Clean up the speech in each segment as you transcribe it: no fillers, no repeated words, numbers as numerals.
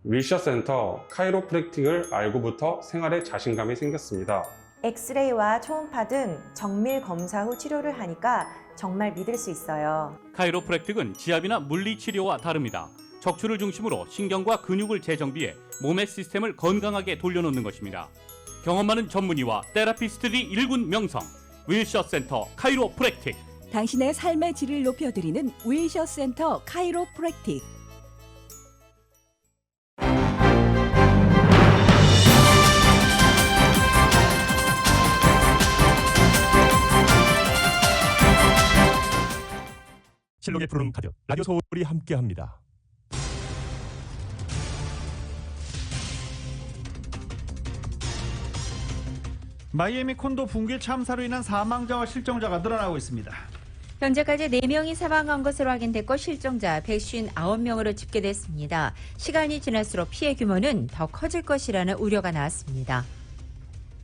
윌셔센터 카이로프랙틱을 알고부터 생활에 자신감이 생겼습니다. 엑스레이와 초음파 등 정밀 검사 후 치료를 하니까 정말 믿을 수 있어요. 카이로프랙틱은 지압이나 물리치료와 다릅니다. 척추를 중심으로 신경과 근육을 재정비해 몸의 시스템을 건강하게 돌려놓는 것입니다. 경험 많은 전문의와 테라피스트들이 일군 명성, 윌셔센터 카이로프랙틱. 당신의 삶의 질을 높여드리는 윌셔센터 카이로프랙틱. 실록의 푸른 가득 라디오 서울이 함께합니다. 마이애미 콘도 붕괴 참사로 인한 사망자와 실종자가 늘어나고 있습니다. 현재까지 4명이 사망한 것으로 확인됐고 실종자 159명으로 집계됐습니다. 시간이 지날수록 피해 규모는 더 커질 것이라는 우려가 나왔습니다.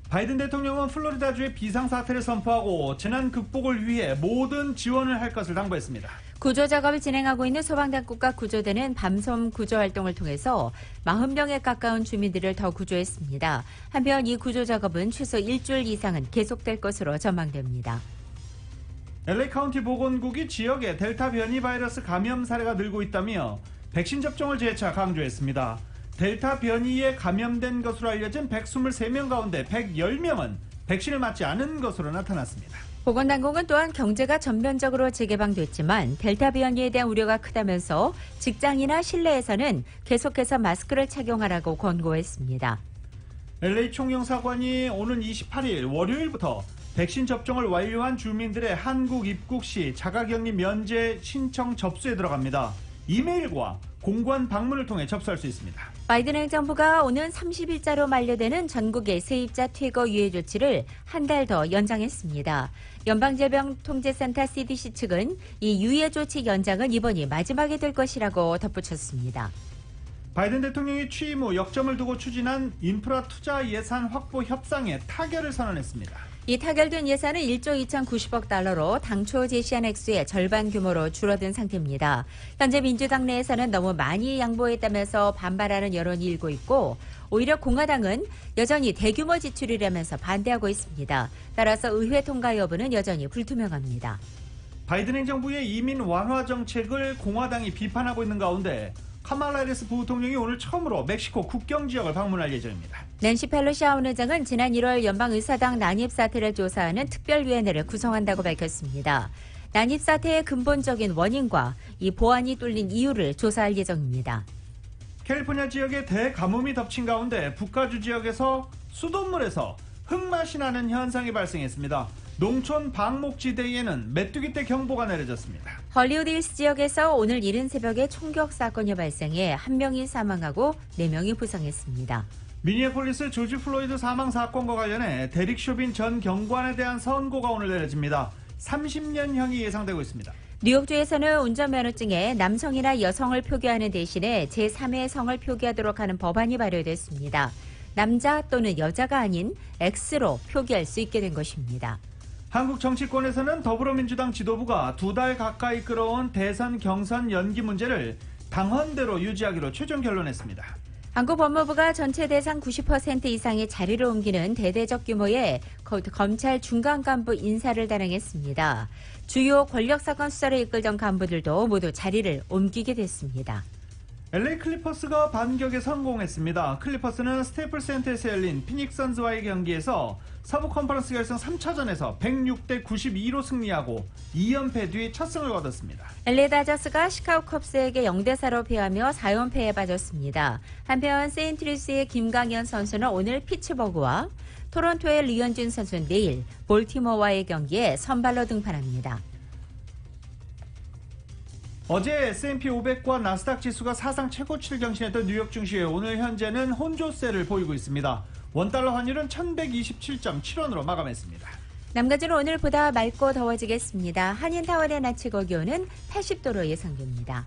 바이든 대통령은 플로리다주에 비상사태를 선포하고 재난 극복을 위해 모든 지원을 할 것을 당부했습니다. 구조 작업을 진행하고 있는 소방당국과 구조대는 밤섬 구조 활동을 통해서 40명에 가까운 주민들을 더 구조했습니다. 한편 이 구조 작업은 최소 일주일 이상은 계속될 것으로 전망됩니다. LA 카운티 보건국이 지역에 델타 변이 바이러스 감염 사례가 늘고 있다며 백신 접종을 재차 강조했습니다. 델타 변이에 감염된 것으로 알려진 123명 가운데 110명은 백신을 맞지 않은 것으로 나타났습니다. 보건당국은 또한 경제가 전면적으로 재개방됐지만 델타 변이에 대한 우려가 크다면서 직장이나 실내에서는 계속해서 마스크를 착용하라고 권고했습니다. LA 총영사관이 오는 28일 월요일부터 백신 접종을 완료한 주민들의 한국 입국 시 자가격리 면제 신청 접수에 들어갑니다. 이메일과 공관 방문을 통해 접수할 수 있습니다. 바이든 행정부가 오는 30일자로 만료되는 전국의 세입자 퇴거 유예 조치를 한 달 더 연장했습니다. 연방질병통제센터 CDC 측은 이 유예 조치 연장은 이번이 마지막이 될 것이라고 덧붙였습니다. 바이든 대통령이 취임 후 역점을 두고 추진한 인프라 투자 예산 확보 협상에 타결을 선언했습니다. 이 타결된 예산은 1조 2,090억 달러로 당초 제시한 액수의 절반 규모로 줄어든 상태입니다. 현재 민주당 내에서는 너무 많이 양보했다면서 반발하는 여론이 일고 있고 오히려 공화당은 여전히 대규모 지출이라면서 반대하고 있습니다. 따라서 의회 통과 여부는 여전히 불투명합니다. 바이든 행정부의 이민 완화 정책을 공화당이 비판하고 있는 가운데 카말라 해리스 부통령이 오늘 처음으로 멕시코 국경 지역을 방문할 예정입니다. 낸시 펠로시 하원의장은 지난 1월 연방의사당 난입 사태를 조사하는 특별위원회를 구성한다고 밝혔습니다. 난입 사태의 근본적인 원인과 이 보안이 뚫린 이유를 조사할 예정입니다. 캘리포니아 지역에 대가뭄이 덮친 가운데 북가주 지역에서 수돗물에서 흙맛이 나는 현상이 발생했습니다. 농촌 방목지대에는 메뚜기떼 경보가 내려졌습니다. 헐리우드 힐스 지역에서 오늘 이른 새벽에 총격 사건이 발생해 1명이 사망하고 4명이 부상했습니다. 미니애폴리스 조지 플로이드 사망 사건과 관련해 데릭 쇼빈 전 경관에 대한 선고가 오늘 내려집니다. 30년형이 예상되고 있습니다. 뉴욕주에서는 운전면허증에 남성이나 여성을 표기하는 대신에 제3의 성을 표기하도록 하는 법안이 발효됐습니다. 남자 또는 여자가 아닌 X로 표기할 수 있게 된 것입니다. 한국 정치권에서는 더불어민주당 지도부가 2달 가까이 끌어온 대선 경선 연기 문제를 당헌대로 유지하기로 최종 결론했습니다. 한국 법무부가 전체 대상 90% 이상의 자리를 옮기는 대대적 규모의 검찰 중간 간부 인사를 단행했습니다. 주요 권력사건 수사를 이끌던 간부들도 모두 자리를 옮기게 됐습니다. LA 클리퍼스가 반격에 성공했습니다. 클리퍼스는 스테이플 센터에서 열린 피닉스 선즈와의 경기에서 서부 컨퍼런스 결승 3차전에서 106대 92로 승리하고 2연패 뒤 첫 승을 거뒀습니다. LA 다저스가 시카고 컵스에게 0대4로 패하며 4연패에 빠졌습니다. 한편 세인트루이스의 김강현 선수는 오늘 피츠버그와 토론토의 류현진 선수는 내일 볼티모어와의 경기에 선발로 등판합니다. 어제 S&P 500과 나스닥 지수가 사상 최고치를 경신했던 뉴욕 증시에 오늘 현재는 혼조세를 보이고 있습니다. 원달러 환율은 1127.7원으로 마감했습니다. 남가주는 오늘보다 맑고 더워지겠습니다. 한인타월의 낮 최고 기온은 80도로 예상됩니다.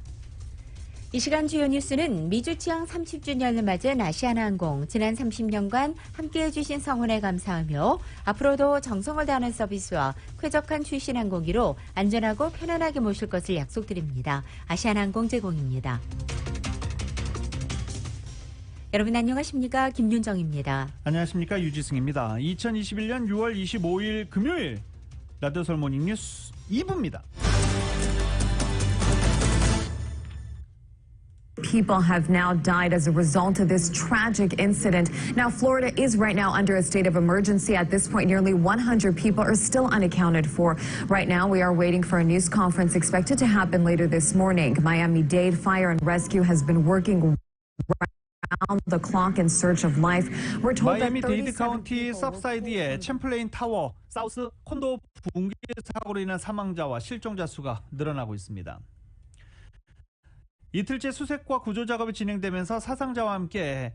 이 시간 주요 뉴스는 미주 취항 30주년을 맞은 아시아나항공 지난 30년간 함께해 주신 성원에 감사하며 앞으로도 정성을 다하는 서비스와 쾌적한 출신 항공기로 안전하고 편안하게 모실 것을 약속드립니다. 아시아나항공 제공입니다. 여러분 안녕하십니까? 김윤정입니다. 안녕하십니까? 유지승입니다. 2021년 6월 25일 금요일 라디오 서울 모닝 뉴스 2부입니다. People have now died as a result of this tragic incident. Now, Florida is right now under a state of emergency. At this point, nearly 100 people are still unaccounted for. Right now, we are waiting for a news conference expected to happen later this morning. Miami-Dade Fire and Rescue has been working around the clock in search of life. We're told that 마이애미 데이드 37 카운티 people 서브사이드의 챔플레인 타워 사우스 콘도 붕괴 사고로 인한 사망자와 실종자 수가 늘어나고 있습니다. 이틀째 수색과 구조 작업이 진행되면서 사상자와 함께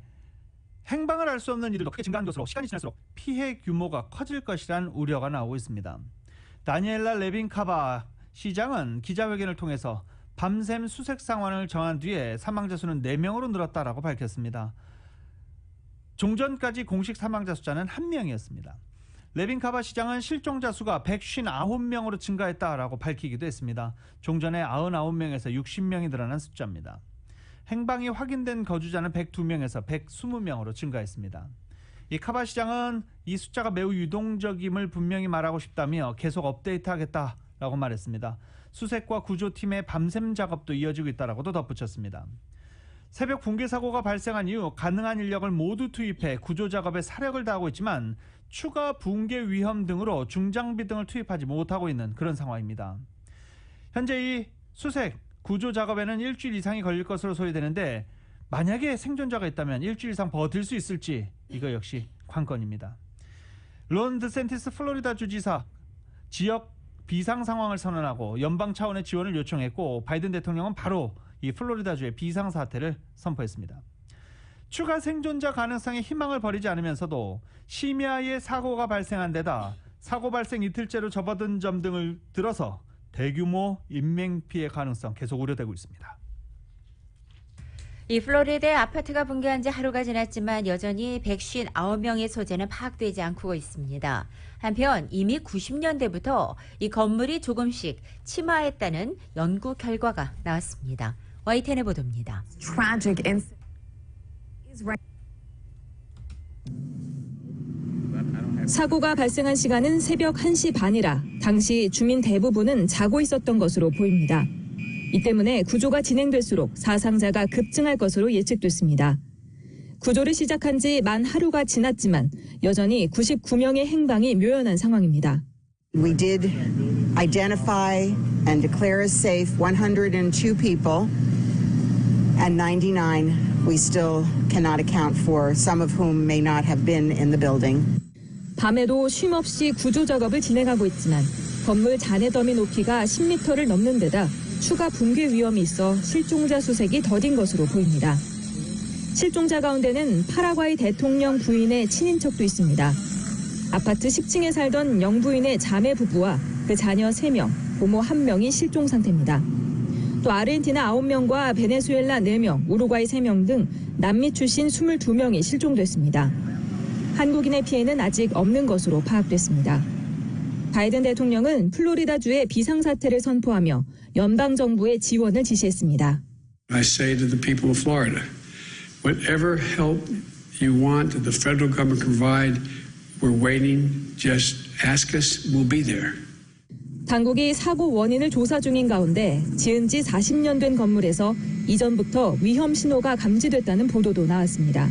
행방을 알 수 없는 이들도 크게 증가한 것으로 시간이 지날수록 피해 규모가 커질 것이란 우려가 나오고 있습니다. 다니엘라 레빈카바 시장은 기자회견을 통해서 밤샘 수색 상황을 정한 뒤에 사망자 수는 4명으로 늘었다라고 밝혔습니다. 종전까지 공식 사망자 숫자는 1명이었습니다. 레빈카바 시장은 실종자 수가 159명으로 증가했다라고 밝히기도 했습니다. 종전에 99명에서 60명이 늘어난 숫자입니다. 행방이 확인된 거주자는 102명에서 120명으로 증가했습니다. 이 카바 시장은 이 숫자가 매우 유동적임을 분명히 말하고 싶다며 계속 업데이트하겠다라고 말했습니다. 수색과 구조팀의 밤샘 작업도 이어지고 있다라고도 덧붙였습니다. 새벽 붕괴 사고가 발생한 이후 가능한 인력을 모두 투입해 구조 작업에 사력을 다하고 있지만 추가 붕괴 위험 등으로 중장비 등을 투입하지 못하고 있는 그런 상황입니다. 현재 이 수색, 구조 작업에는 일주일 이상이 걸릴 것으로 소개되는데 만약에 생존자가 있다면 일주일 이상 버틸 수 있을지 이거 역시 관건입니다. 론 드샌티스 플로리다 주지사 지역 비상 상황을 선언하고 연방 차원의 지원을 요청했고 바이든 대통령은 바로 이 플로리다주의 비상 사태를 선포했습니다. 추가 생존자 가능성에 희망을 버리지 않으면서도 심야에 사고가 발생한 데다 사고 발생 이틀째로 접어든 점 등을 들어서 대규모 인명피해 가능성 계속 우려되고 있습니다. 이 플로리다의 아파트가 붕괴한 지 하루가 지났지만 여전히 159명의 소재는 파악되지 않고 있습니다. 한편 이미 90년대부터 이 건물이 조금씩 침하했다는 연구 결과가 나왔습니다. YTN의 보도입니다. tragic incident is right. 사고가 발생한 시간은 새벽 1시 반이라 당시 주민 대부분은 자고 있었던 것으로 보입니다. 이 때문에 구조가 진행될수록 사상자가 급증할 것으로 예측됐습니다. 구조를 시작한 지 만 하루가 지났지만 여전히 99명의 행방이 묘연한 상황입니다. We did identify and declare as safe 102 people, and 99 we still cannot account for, some of whom may not have been in the building. 밤에도 쉼없이 구조 작업을 진행하고 있지만 건물 잔해 더미 높이가 10m를 넘는 데다 추가 붕괴 위험이 있어 실종자 수색이 더딘 것으로 보입니다. 실종자 가운데는 파라과이 대통령 부인의 친인척도 있습니다. 아파트 10층에 살던 영부인의 자매 부부와 그 자녀 3명, 부모 1명이 실종 상태입니다. 또 아르헨티나 9명과 베네수엘라 4명, 우루과이 3명 등 남미 출신 22명이 실종됐습니다. 한국인의 피해는 아직 없는 것으로 파악됐습니다. 바이든 대통령은 플로리다주의 비상사태를 선포하며 연방정부의 지원을 지시했습니다. I say to the people of Florida, whatever help you want that the federal government can provide, we're waiting. Just ask us, we'll be there. 당국이 사고 원인을 조사 중인 가운데 지은 지 40년 된 건물에서 이전부터 위험 신호가 감지됐다는 보도도 나왔습니다.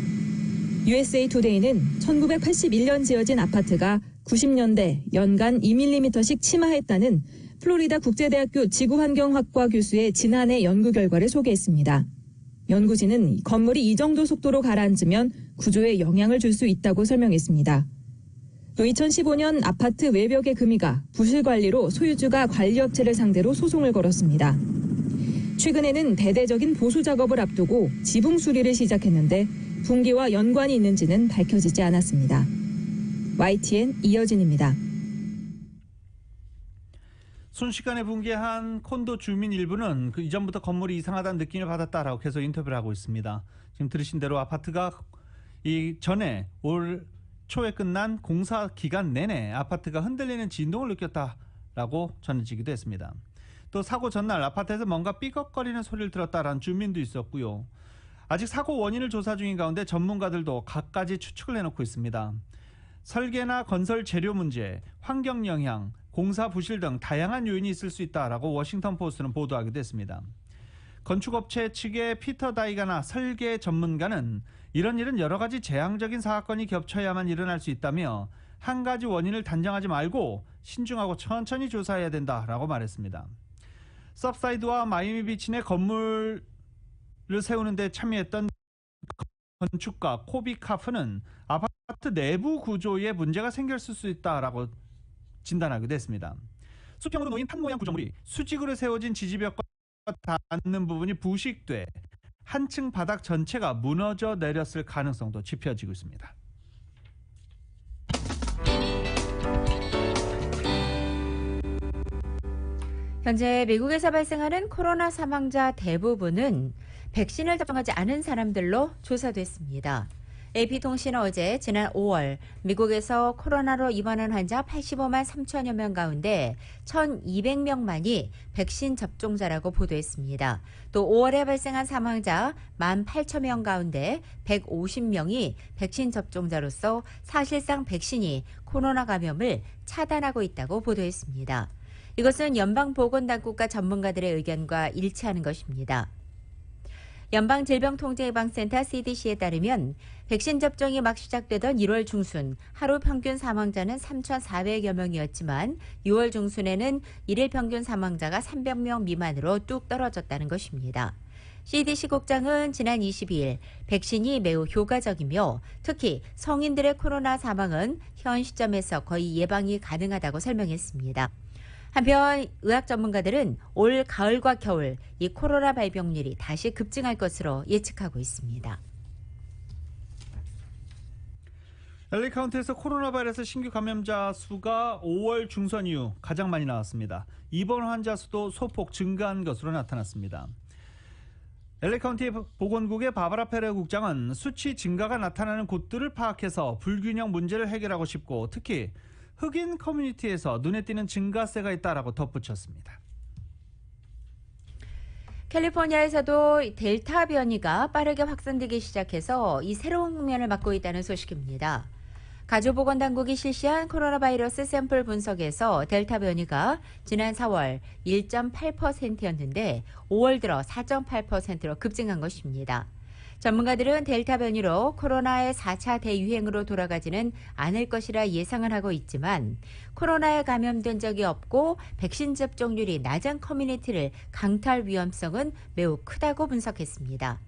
USA 투데이는 1981년 지어진 아파트가 90년대 연간 2mm씩 침하했다는 플로리다 국제대학교 지구환경학과 교수의 지난해 연구 결과를 소개했습니다. 연구진은 건물이 이 정도 속도로 가라앉으면 구조에 영향을 줄 수 있다고 설명했습니다. 또 2015년 아파트 외벽의 금이가 부실 관리로 소유주가 관리업체를 상대로 소송을 걸었습니다. 최근에는 대대적인 보수 작업을 앞두고 지붕 수리를 시작했는데 붕괴와 연관이 있는지는 밝혀지지 않았습니다. YTN 이여진입니다. 순식간에 붕괴한 콘도 주민 일부는 그 이전부터 건물이 이상하다는 느낌을 받았다라고 계속 인터뷰를 하고 있습니다. 지금 들으신 대로 아파트가 이 전에 올 초에 끝난 공사 기간 내내 아파트가 흔들리는 진동을 느꼈다라고 전해지기도 했습니다. 또 사고 전날 아파트에서 뭔가 삐걱거리는 소리를 들었다라는 주민도 있었고요. 아직 사고 원인을 조사 중인 가운데 전문가들도 갖가지 추측을 해놓고 있습니다. 설계나 건설 재료 문제, 환경 영향, 공사 부실 등 다양한 요인이 있을 수 있다라고 워싱턴 포스트는 보도하기도 했습니다. 건축업체 측의 피터 다이가나 설계 전문가는 이런 일은 여러 가지 재앙적인 사건이 겹쳐야만 일어날 수 있다며 한 가지 원인을 단정하지 말고 신중하고 천천히 조사해야 된다라고 말했습니다. 서브사이드와 마이애미 비치 내 건물을 세우는 데 참여했던 건축가 코비 카프는 아파트 내부 구조에 문제가 생겼을 수 있다라고 진단하기도 했습니다. 수평으로 놓인 판 모양 구조물이 수직으로 세워진 지지벽과 닿는 부분이 부식돼 한층 바닥 전체가 무너져 내렸을 가능성도 짚어지고 있습니다. 현재 미국에서 발생하는 코로나 사망자 대부분은 백신을 접종하지 않은 사람들로 조사됐습니다. AP통신은 어제 지난 5월 미국에서 코로나로 입원한 환자 85만 3천여 명 가운데 1,200명만이 백신 접종자라고 보도했습니다. 또 5월에 발생한 사망자 18,000명 가운데 150명이 백신 접종자로서 사실상 백신이 코로나 감염을 차단하고 있다고 보도했습니다. 이것은 연방보건당국과 전문가들의 의견과 일치하는 것입니다. 연방질병통제예방센터 CDC에 따르면 백신 접종이 막 시작되던 1월 중순 하루 평균 사망자는 3,400여 명이었지만 6월 중순에는 일일 평균 사망자가 300명 미만으로 뚝 떨어졌다는 것입니다. CDC 국장은 지난 22일 백신이 매우 효과적이며 특히 성인들의 코로나 사망은 현 시점에서 거의 예방이 가능하다고 설명했습니다. 한편 의학 전문가들은 올 가을과 겨울 이 코로나 발병률이 다시 급증할 것으로 예측하고 있습니다. LA 카운티에서 코로나 바이러스 신규 감염자 수가 5월 중순 이후 가장 많이 나왔습니다. 입원 환자 수도 소폭 증가한 것으로 나타났습니다. LA 카운티 보건국의 바바라 페레 국장은 수치 증가가 나타나는 곳들을 파악해서 불균형 문제를 해결하고 싶고 특히 흑인 커뮤니티에서 눈에 띄는 증가세가 있다라고 덧붙였습니다. 캘리포니아에서도 델타 변이가 빠르게 확산되기 시작해서 이 새로운 국면을 맞고 있다는 소식입니다. 가주보건당국이 실시한 코로나 바이러스 샘플 분석에서 델타 변이가 지난 4월 1.8%였는데 5월 들어 4.8%로 급증한 것입니다. 전문가들은 델타 변이로 코로나의 4차 대유행으로 돌아가지는 않을 것이라 예상을 하고 있지만 코로나에 감염된 적이 없고 백신 접종률이 낮은 커뮤니티를 강타할 위험성은 매우 크다고 분석했습니다.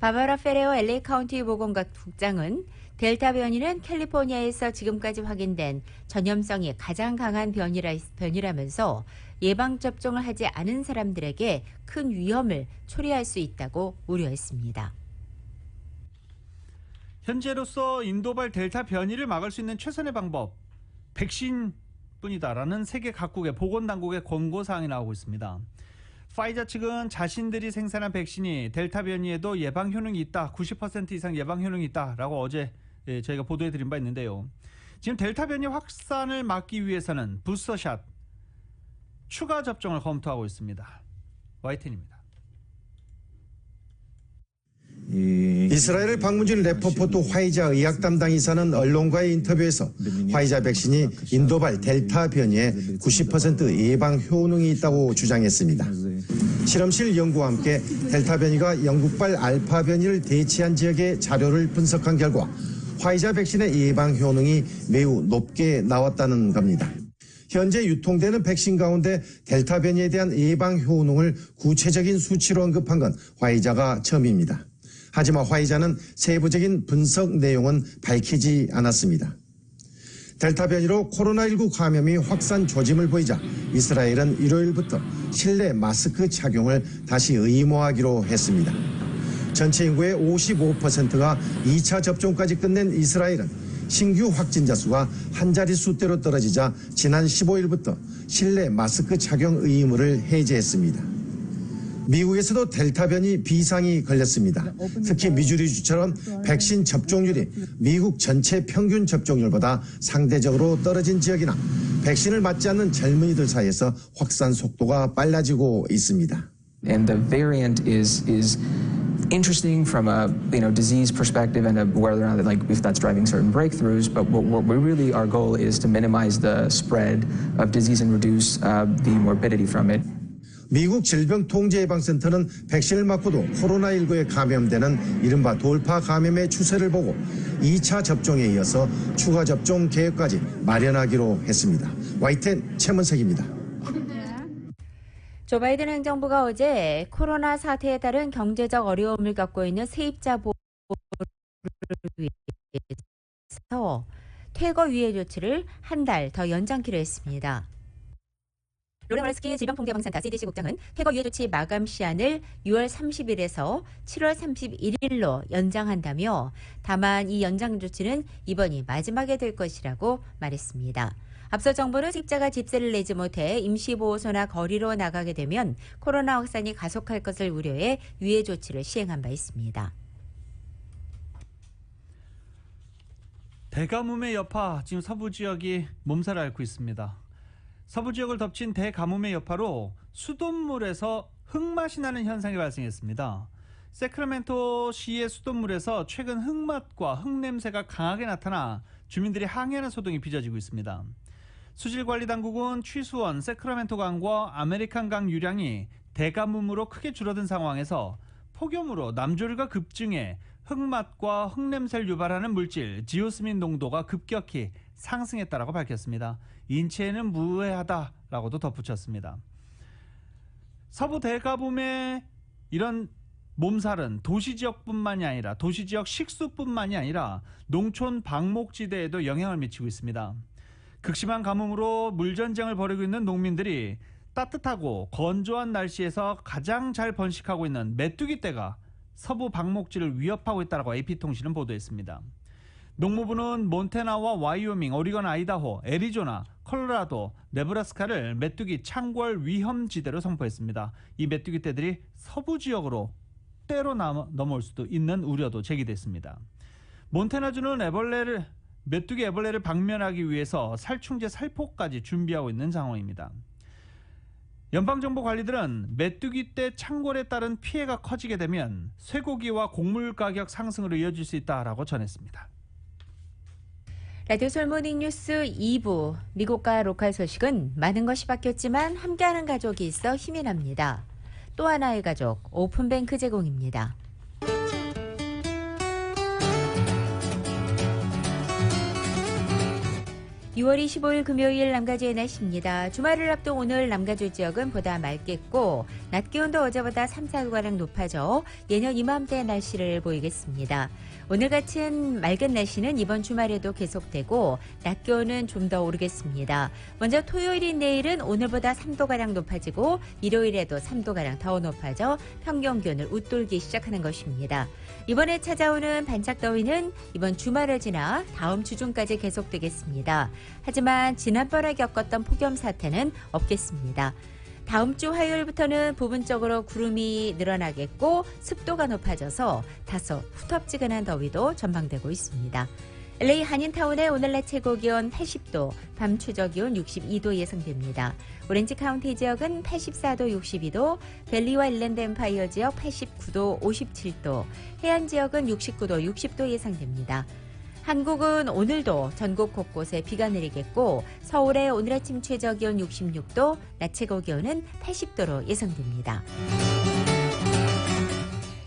바바라 페레오 LA 카운티 보건국장은 델타 변이는 캘리포니아에서 지금까지 확인된 전염성이 가장 강한 변이라면서 예방접종을 하지 않은 사람들에게 큰 위험을 초래할 수 있다고 우려했습니다. 현재로서 인도발 델타 변이를 막을 수 있는 최선의 방법, 백신뿐이다라는 세계 각국의 보건당국의 권고사항이 나오고 있습니다. 파이자 측은 자신들이 생산한 백신이 델타 변이에도 예방 효능이 있다, 90% 이상 예방 효능이 있다라고 어제 저희가 보도해드린 바 있는데요. 지금 델타 변이 확산을 막기 위해서는 부스터샷, 추가 접종을 검토하고 있습니다. YTN입니다. 이스라엘 방문 중 레퍼포트 화이자 의학 담당 이사는 언론과의 인터뷰에서 화이자 백신이 인도발 델타 변이에 90% 예방 효능이 있다고 주장했습니다. 실험실 연구와 함께 델타 변이가 영국발 알파 변이를 대체한 지역의 자료를 분석한 결과 화이자 백신의 예방 효능이 매우 높게 나왔다는 겁니다. 현재 유통되는 백신 가운데 델타 변이에 대한 예방 효능을 구체적인 수치로 언급한 건 화이자가 처음입니다. 하지만 화이자는 세부적인 분석 내용은 밝히지 않았습니다. 델타 변이로 코로나19 감염이 확산 조짐을 보이자 이스라엘은 일요일부터 실내 마스크 착용을 다시 의무화하기로 했습니다. 전체 인구의 55%가 2차 접종까지 끝낸 이스라엘은 신규 확진자 수가 한 자릿수대로 떨어지자 지난 15일부터 실내 마스크 착용 의무를 해제했습니다. 미국에서도 델타 변이 비상이 걸렸습니다. 특히 미주리주처럼 백신 접종률이 미국 전체 평균 접종률보다 상대적으로 떨어진 지역이나 백신을 맞지 않는 젊은이들 사이에서 확산 속도가 빨라지고 있습니다. And the variant is interesting from a disease perspective and whether or not if that's driving certain breakthroughs. But what we really our goal is to minimize the spread of disease and reduce the morbidity from it. 미국 질병통제예방센터는 백신을 맞고도 코로나19에 감염되는 이른바 돌파 감염의 추세를 보고 2차 접종에 이어서 추가 접종 계획까지 마련하기로 했습니다. YTN 최문석입니다. 조 바이든 행정부가 어제 코로나 사태에 따른 경제적 어려움을 겪고 있는 세입자 보호를 위해서 퇴거 유예 조치를 한 달 더 연장키로 했습니다. 로렌 월스키 질병통제예방센터 CDC 국장은 퇴거 유예 조치 마감 시한을 6월 30일에서 7월 31일로 연장한다며 다만 이 연장 조치는 이번이 마지막에 될 것이라고 말했습니다. 앞서 정부는 세입자가 집세를 내지 못해 임시보호소나 거리로 나가게 되면 코로나 확산이 가속할 것을 우려해 유예 조치를 시행한 바 있습니다. 대가뭄의 여파, 지금 서부 지역이 몸살을 앓고 있습니다. 서부 지역을 덮친 대가뭄의 여파로 수돗물에서 흙맛이 나는 현상이 발생했습니다. 세크라멘토 시의 수돗물에서 최근 흙맛과 흙냄새가 강하게 나타나 주민들이 항의하는 소동이 빚어지고 있습니다. 수질관리당국은 취수원 세크라멘토 강과 아메리칸 강 유량이 대가뭄으로 크게 줄어든 상황에서 폭염으로 남조류가 급증해 흙맛과 흙냄새를 유발하는 물질 지오스민 농도가 급격히 상승했다고 밝혔습니다. 인체에는 무해하다라고도 덧붙였습니다. 서부 대가뭄의 이런 몸살은 도시지역뿐만이 아니라 도시지역 식수뿐만이 아니라 농촌 방목지대에도 영향을 미치고 있습니다. 극심한 가뭄으로 물전쟁을 벌이고 있는 농민들이 따뜻하고 건조한 날씨에서 가장 잘 번식하고 있는 메뚜기떼가 서부 방목지를 위협하고 있다고 AP통신은 보도했습니다. 농무부는 몬태나와 와이오밍, 오리건, 아이다호, 애리조나, 콜로라도, 네브라스카를 메뚜기 창궐 위험지대로 선포했습니다. 이 메뚜기떼들이 서부 지역으로 때로 넘어올 수도 있는 우려도 제기됐습니다. 몬태나주는 메뚜기 애벌레를 방면하기 위해서 살충제 살포까지 준비하고 있는 상황입니다. 연방정보관리들은 메뚜기떼 창궐에 따른 피해가 커지게 되면 쇠고기와 곡물 가격 상승으로 이어질 수 있다라고 전했습니다. 라디오 솔모닝 뉴스 2부, 미국과 로컬 소식은 많은 것이 바뀌었지만 함께하는 가족이 있어 힘이 납니다. 또 하나의 가족, 오픈뱅크 제공입니다. 6월 25일 금요일 남가주의 날씨입니다. 주말을 앞둔 오늘 남가주 지역은 보다 맑겠고 낮 기온도 어제보다 3, 4도가량 높아져 예년 이맘때 날씨를 보이겠습니다. 오늘 같은 맑은 날씨는 이번 주말에도 계속되고 낮 기온은 좀 더 오르겠습니다. 먼저 토요일인 내일은 오늘보다 3도가량 높아지고 일요일에도 3도가량 더 높아져 평균 기온을 웃돌기 시작하는 것입니다. 이번에 찾아오는 반짝 더위는 이번 주말을 지나 다음 주 중까지 계속되겠습니다. 하지만 지난번에 겪었던 폭염 사태는 없겠습니다. 다음 주 화요일부터는 부분적으로 구름이 늘어나겠고 습도가 높아져서 다소 후텁지근한 더위도 전망되고 있습니다. LA 한인타운의 오늘 낮 최고 기온 80도, 밤 최저 기온 62도 예상됩니다. 오렌지 카운티 지역은 84도, 62도, 벨리와 일랜드 엠파이어 지역 89도, 57도, 해안 지역은 69도, 60도 예상됩니다. 한국은 오늘도 전국 곳곳에 비가 내리겠고 서울의 오늘 아침 최저 기온 66도, 낮 최고 기온은 80도로 예상됩니다.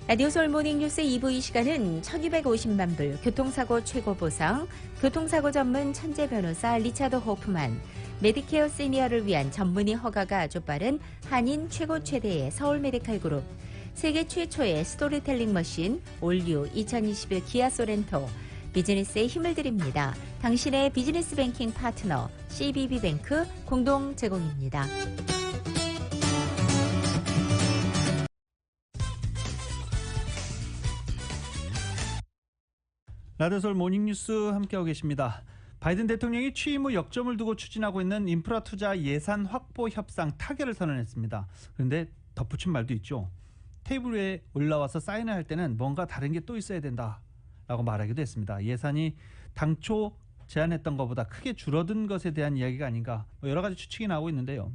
라디오 솔모닝 뉴스 2부 이 시간은 1250만 불 교통사고 최고 보상, 교통사고 전문 천재 변호사 리차드 호프만, 메디케어 시니어를 위한 전문의 허가가 아주 빠른 한인 최고 최대의 서울 메디칼 그룹, 세계 최초의 스토리텔링 머신 올유 2021 기아 소렌토, 비즈니스에 힘을 드립니다. 당신의 비즈니스 뱅킹 파트너 CBB뱅크 공동 제공입니다. 라디오솔 모닝뉴스 함께하고 계십니다. 바이든 대통령이 취임 후 역점을 두고 추진하고 있는 인프라 투자 예산 확보 협상 타결을 선언했습니다. 그런데 덧붙인 말도 있죠. 테이블 위에 올라와서 사인을 할 때는 뭔가 다른 게 또 있어야 된다라고 말하기도 했습니다. 예산이 당초 제안했던 것보다 크게 줄어든 것에 대한 이야기가 아닌가, 여러 가지 추측이 나오고 있는데요.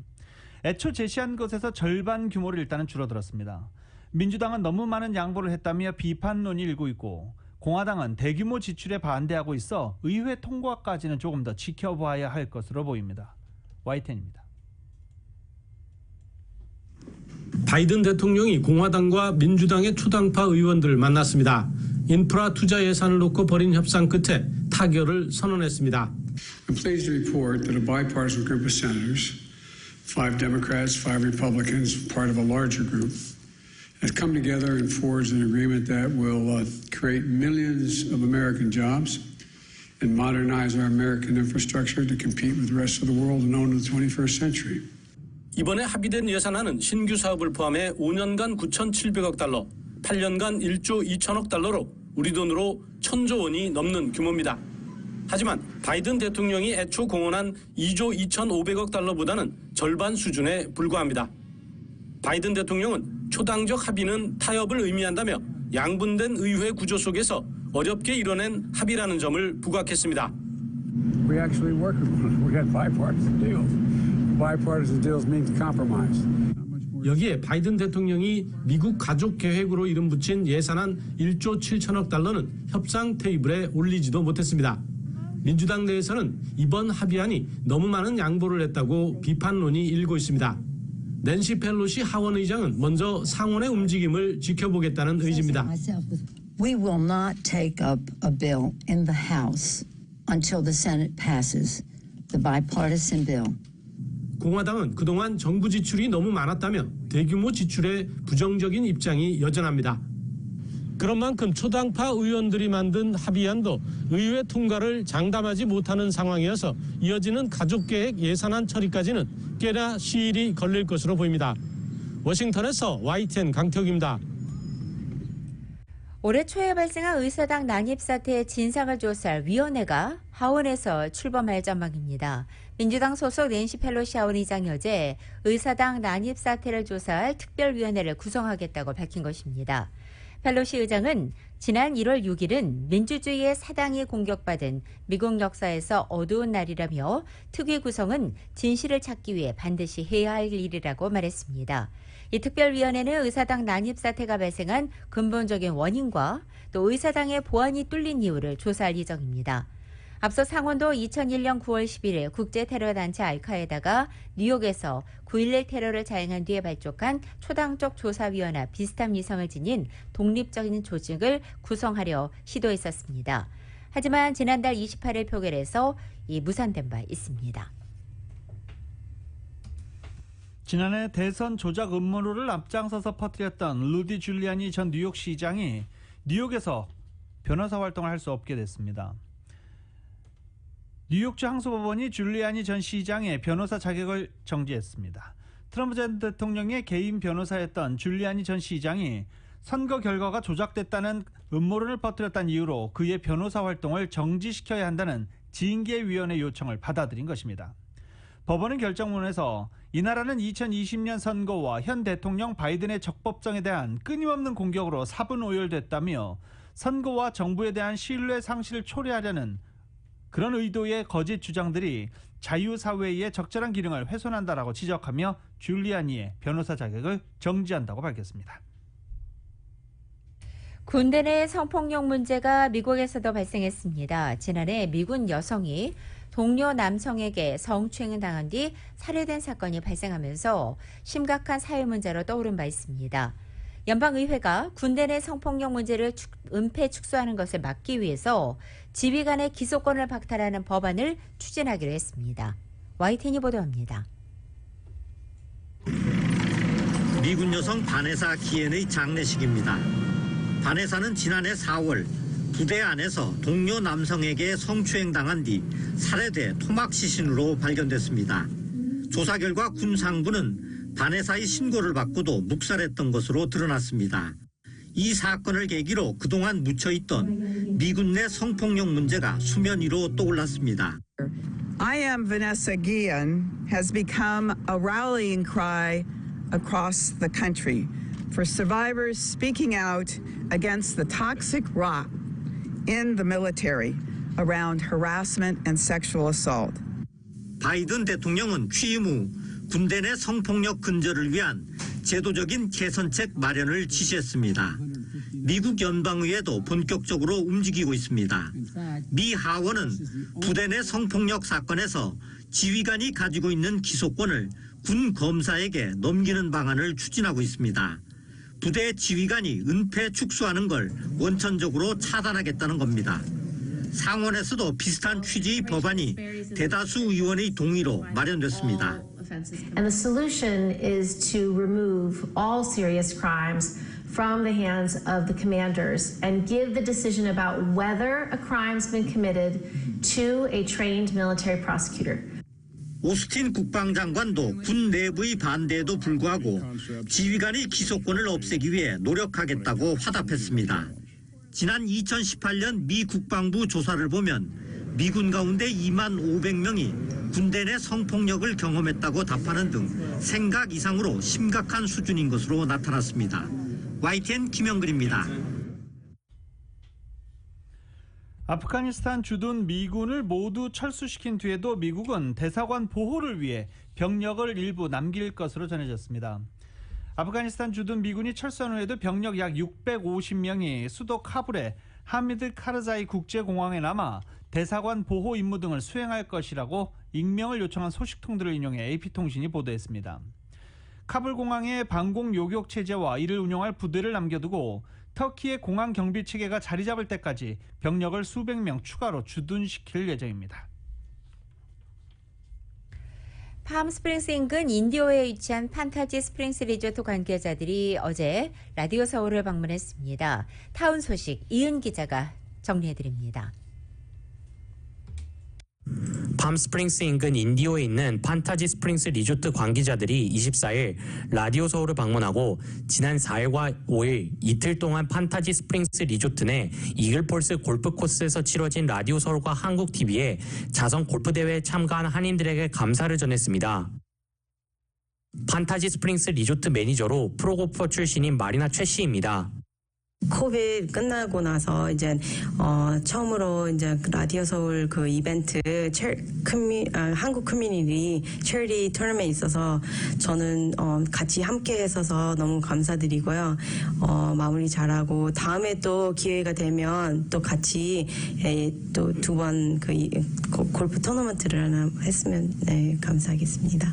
애초 제시한 것에서 절반 규모를 일단은 줄어들었습니다. 민주당은 너무 많은 양보를 했다며 비판론이 일고 있고 공화당은 대규모 지출에 반대하고 있어 의회 통과까지는 조금 더 지켜봐야 할 것으로 보입니다. YTN입니다. 바이든 대통령이 공화당과 민주당의 초당파 의원들을 만났습니다. 인프라 투자 예산을 놓고 벌인 협상 끝에 타결을 선언했습니다. I'm pleased to report that a bipartisan group of senators, 5 Democrats, 5 Republicans, part of a larger group, has come together and forged an agreement that will create millions of American jobs and modernize our American infrastructure to compete with the rest of the world and own the 21st century. 이번에 합의된 예산안은 신규 사업을 포함해 5년간 9,700억 달러, 8년간 1조 2천억 달러로 우리 돈으로 1,000조 원이 넘는 규모입니다. 하지만 바이든 대통령이 애초 공언한 2조 2,500억 달러보다는 절반 수준에 불과합니다. 바이든 대통령은 초당적 합의는 타협을 의미한다며 양분된 의회 구조 속에서 어렵게 이뤄낸 합의라는 점을 부각했습니다. We actually worked with one. We had bipartisan deals. Bipartisan deals means compromise. 여기에 바이든 대통령이 미국 가족 계획으로 이름 붙인 예산안 1조 7천억 달러는 협상 테이블에 올리지도 못했습니다. 민주당 내에서는 이번 합의안이 너무 많은 양보를 했다고 비판론이 일고 있습니다. 낸시 펠로시 하원 의장은 먼저 상원의 움직임을 지켜보겠다는 의지입니다. We will not take up a bill in the House until the Senate passes the bipartisan bill. 공화당은 그동안 정부 지출이 너무 많았다며 대규모 지출에 부정적인 입장이 여전합니다. 그런 만큼 초당파 의원들이 만든 합의안도 의회 통과를 장담하지 못하는 상황이어서 이어지는 가족계획 예산안 처리까지는 꽤나 시일이 걸릴 것으로 보입니다. 워싱턴에서 YTN 강태욱입니다. 올해 초에 발생한 의사당 난입 사태의 진상을 조사할 위원회가 하원에서 출범할 전망입니다. 민주당 소속 낸시 펠로시 하원 의장이 어제 의사당 난입 사태를 조사할 특별위원회를 구성하겠다고 밝힌 것입니다. 펠로시 의장은 지난 1월 6일은 민주주의의 사당이 공격받은 미국 역사에서 어두운 날이라며 특위 구성은 진실을 찾기 위해 반드시 해야 할 일이라고 말했습니다. 이 특별위원회는 의사당 난입 사태가 발생한 근본적인 원인과 또 의사당의 보안이 뚫린 이유를 조사할 예정입니다. 앞서 상원도 2001년 9월 11일 국제테러단체 알카에다가 뉴욕에서 9.11 테러를 자행한 뒤에 발족한 초당적 조사위원회와 비슷한 위성을 지닌 독립적인 조직을 구성하려 시도했었습니다. 하지만 지난달 28일 표결에서 무산된 바 있습니다. 지난해 대선 조작 음모를 앞장서서 퍼뜨렸던 루디 줄리아니 전 뉴욕시장이 뉴욕에서 변호사 활동을 할 수 없게 됐습니다. 뉴욕주 항소법원이 줄리아니 전 시장의 변호사 자격을 정지했습니다. 트럼프 전 대통령의 개인 변호사였던 줄리아니 전 시장이 선거 결과가 조작됐다는 음모론을 퍼뜨렸다는 이유로 그의 변호사 활동을 정지시켜야 한다는 징계위원회 요청을 받아들인 것입니다. 법원은 결정문에서 이 나라는 2020년 선거와 현 대통령 바이든의 적법성에 대한 끊임없는 공격으로 사분오열됐다며 선거와 정부에 대한 신뢰 상실을 초래하려는 그런 의도의 거짓 주장들이 자유사회의 적절한 기능을 훼손한다라고 지적하며 줄리아니의 변호사 자격을 정지한다고 밝혔습니다. 군대 내 성폭력 문제가 미국에서도 발생했습니다. 지난해 미군 여성이 동료 남성에게 성추행을 당한 뒤 살해된 사건이 발생하면서 심각한 사회 문제로 떠오른 바 있습니다. 연방의회가 군대 내 성폭력 문제를 은폐 축소하는 것을 막기 위해서 지휘관의 기소권을 박탈하는 법안을 추진하기로 했습니다. YTN이 보도합니다. 미군 여성 바네사 기엔의 장례식입니다. 바네사는 지난해 4월 부대 안에서 동료 남성에게 성추행당한 뒤 살해돼 토막 시신으로 발견됐습니다. 조사 결과 군 상부는 바네사의 신고를 받고도 묵살했던 것으로 드러났습니다. 이 사건을 계기로 그동안 묻혀있던 미군 내 성폭력 문제가 수면 위로 떠올랐습니다. I am Vanessa Guillen has become a rallying cry across the country for survivors speaking out against the toxic rot in the military around harassment and sexual assault. 바이든 대통령은 취임 후 군대 내 성폭력 근절을 위한 제도적인 개선책 마련을 지시했습니다. 미국 연방의회도 본격적으로 움직이고 있습니다. 미 하원은 부대 내 성폭력 사건에서 지휘관이 가지고 있는 기소권을 군 검사에게 넘기는 방안을 추진하고 있습니다. 부대 지휘관이 은폐 축소하는 걸 원천적으로 차단하겠다는 겁니다. 상원에서도 비슷한 취지의 법안이 대다수 의원의 동의로 마련됐습니다. And the solution is to remove all serious crimes from the hands of the commanders and give the decision about whether a crime's been committed to a trained military prosecutor. 오스틴 국방장관도 군 내부의 반대에도 불구하고 지휘관의 기소권을 없애기 위해 노력하겠다고 화답했습니다. 지난 2018년 미 국방부 조사를 보면 미군 가운데 2만 500명이 군대 내 성폭력을 경험했다고 답하는 등 생각 이상으로 심각한 수준인 것으로 나타났습니다. YTN 김영근입니다. 아프가니스탄 주둔 미군을 모두 철수시킨 뒤에도 미국은 대사관 보호를 위해 병력을 일부 남길 것으로 전해졌습니다. 아프가니스탄 주둔 미군이 철수한 후에도 병력 약 650명이 수도 카불의 하미드 카르자이 국제공항에 남아 대사관 보호 임무 등을 수행할 것이라고 익명을 요청한 소식통들을 인용해 AP통신이 보도했습니다. 카불 공항에 방공 요격 체제와 이를 운영할 부대를 남겨두고 터키의 공항 경비 체계가 자리 잡을 때까지 병력을 수백 명 추가로 주둔시킬 예정입니다. 팜스프링스 인근 인디오에 위치한 판타지 스프링스 리조트 관계자들이 어제 라디오 서울을 방문했습니다. 타운 소식 이은 기자가 정리해드립니다. 팜스프링스 인근 인디오에 있는 판타지 스프링스 리조트 관계자들이 24일 라디오 서울을 방문하고 지난 4일과 5일 이틀 동안 판타지 스프링스 리조트 내 이글폴스 골프 코스에서 치러진 라디오 서울과 한국TV에 자선 골프 대회에 참가한 한인들에게 감사를 전했습니다. 판타지 스프링스 리조트 매니저로 프로골퍼 출신인 마리나 최 씨입니다. 코비드 끝나고 나서 이제 처음으로 이제 라디오 서울 그 이벤트 한국 커뮤니티 체리티 토너먼트에 있어서 저는 같이 함께 했어서 너무 감사드리고요. 마무리 잘하고 다음에 또 기회가 되면 또 같이 또 두 번 그 골프 토너먼트를 하나 했으면 감사하겠습니다.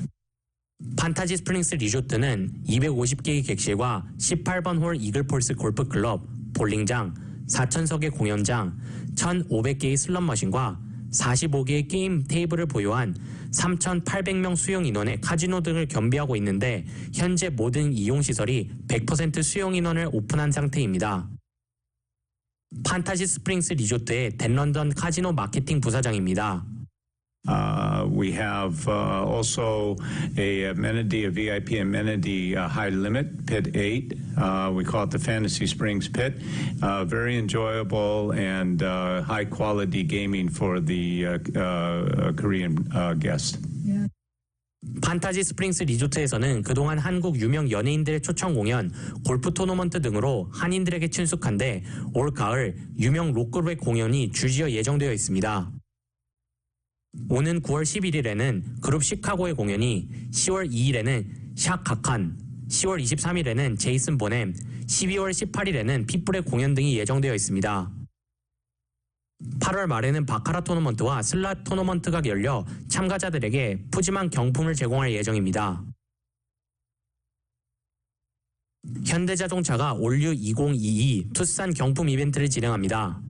판타지 스프링스 리조트는 250개의 객실과 18번 홀 이글폴스 골프클럽, 볼링장, 4,000석의 공연장, 1,500개의 슬롯머신과 45개의 게임 테이블을 보유한 3,800명 수용 인원의 카지노 등을 겸비하고 있는데 현재 모든 이용시설이 100% 수용 인원을 오픈한 상태입니다. 판타지 스프링스 리조트의 댄런던 카지노 마케팅 부사장입니다. We have also a amenity, a VIP amenity high limit, Pit 8. We call it the Fantasy Springs Pit. Very enjoyable and high quality gaming for the Korean guests. 판타지 스프링스 리조트에서는 그동안 한국 유명 연예인들의 초청 공연, 골프 토너먼트 등으로 한인들에게 친숙한데 올 가을 유명 로컬의 공연이 주지어 예정되어 있습니다. 오는 9월 11일에는 그룹 시카고의 공연이, 10월 2일에는 샥 카칸, 10월 23일에는 제이슨 보넴, 12월 18일에는 핏불의 공연 등이 예정되어 있습니다. 8월 말에는 바카라 토너먼트와 슬랏 토너먼트가 열려 참가자들에게 푸짐한 경품을 제공할 예정입니다. 현대자동차가 올류 2022 투싼 경품 이벤트를 진행합니다.